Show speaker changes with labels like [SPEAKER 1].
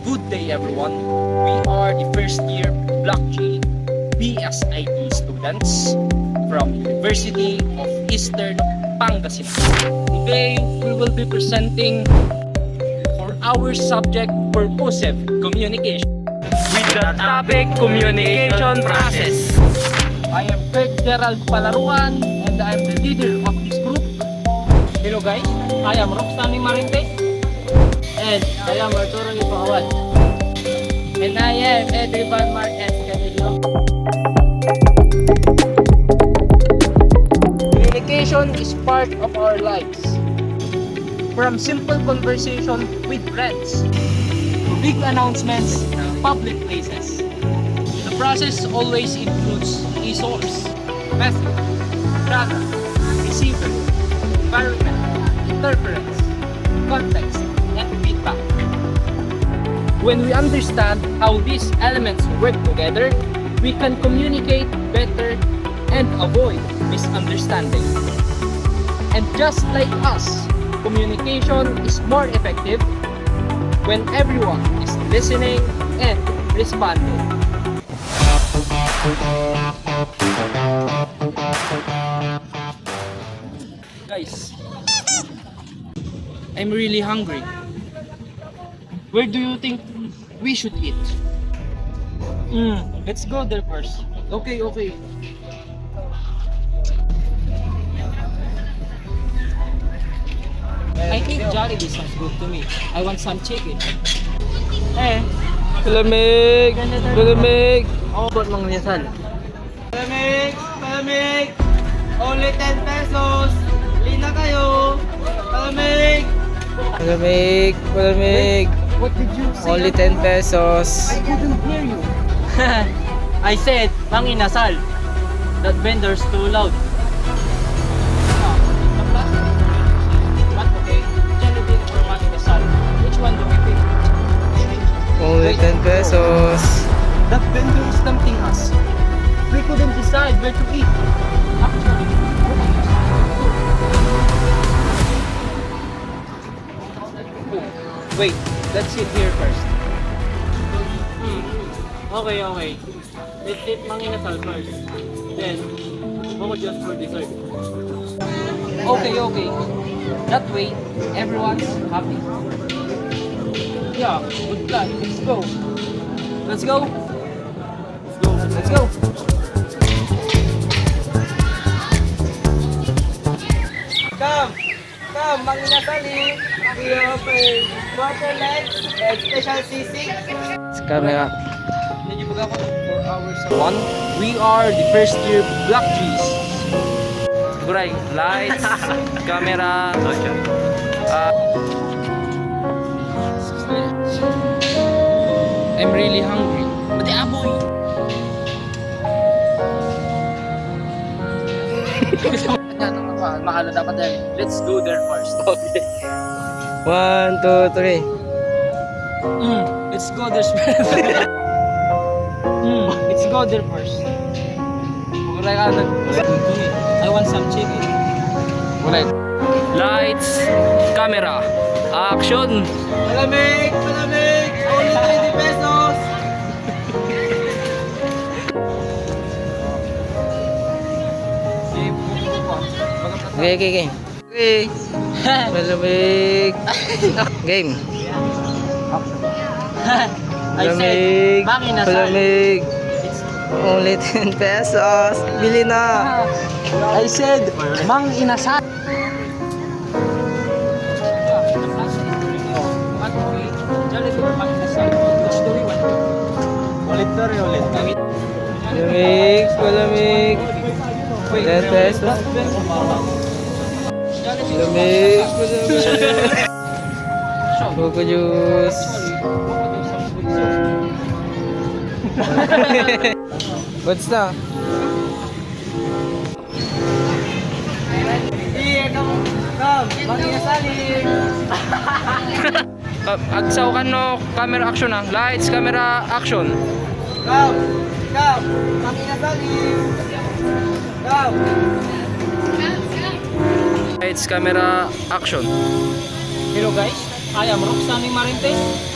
[SPEAKER 1] Good day everyone. We are the first year Block G BSIT students from University of Eastern Pangasinan. Today we will be presenting for our subject purposive communication with the topic communication process. I am Greg Gerald Palaruan and I am the leader of this group. Hello guys, I am Roxanne Marintes. And I am Arturo Ipawad. And I am Edrivan Marquez Canelo. Communication is part of our lives. From simple conversation with friends to big announcements in public places. The process always includes a source, method, data, receiver, environment, interference, context, and feedback. When we understand how these elements work together, we can communicate better and avoid misunderstanding. And just like us, communication is more effective when everyone is listening and responding. Guys, I'm really hungry. Where do you think we should eat? Let's go there first. Okay. I think Jollibee sounds good to me. I want some chicken.
[SPEAKER 2] Palamig! Palamig!
[SPEAKER 1] Oh, ba't mga niyasan?
[SPEAKER 3] Palamig! Only 10 pesos! Lina kayo! Palamig!
[SPEAKER 2] Palamig! Palamig!
[SPEAKER 1] What did you say?
[SPEAKER 2] Only 10 pesos.
[SPEAKER 1] I couldn't hear you. I said, manginasal. That vendor's too loud. But okay, Jollibee or manginasal. Which one do we pick?
[SPEAKER 2] Only 10 pesos.
[SPEAKER 1] That vendor is tempting us. We couldn't decide where to eat. Actually, wait, let's eat here first. Okay. Let's eat manginasal first. Then, we'll just for dessert. Okay. That way, everyone's happy. Yeah, good plan. Let's go.
[SPEAKER 3] Come, manginasali! We offer water legs and special sisig.
[SPEAKER 2] Sa camera.
[SPEAKER 1] One, we are the first year Block G's. Guray, lights, camera, I'm really hungry. Pati aboy. Mahalo dapat yan. Let's go there first.
[SPEAKER 2] Okay. 1, 2, 3.
[SPEAKER 1] Let's go there first. Let's go there first. Guray ka I want some chicken. Guray. Lights, camera, action.
[SPEAKER 3] Palamig! Only 20 pesos!
[SPEAKER 2] Okay. Palamig! Game.
[SPEAKER 1] I said,
[SPEAKER 2] Palamig!
[SPEAKER 1] manginasal.
[SPEAKER 2] Palamig! Only 10 pesos. Bili na!
[SPEAKER 1] I said, manginasal. Ulit.
[SPEAKER 2] Palamig! 10 pesos. Palamig! Coco juice. What's na?
[SPEAKER 3] Here, come, manginasali!
[SPEAKER 1] Agsaw ka no, camera action na. Lights, camera action.
[SPEAKER 3] Come, manginasali! Come!
[SPEAKER 1] Lights, camera action. Hello guys, I am Roxanne Marintes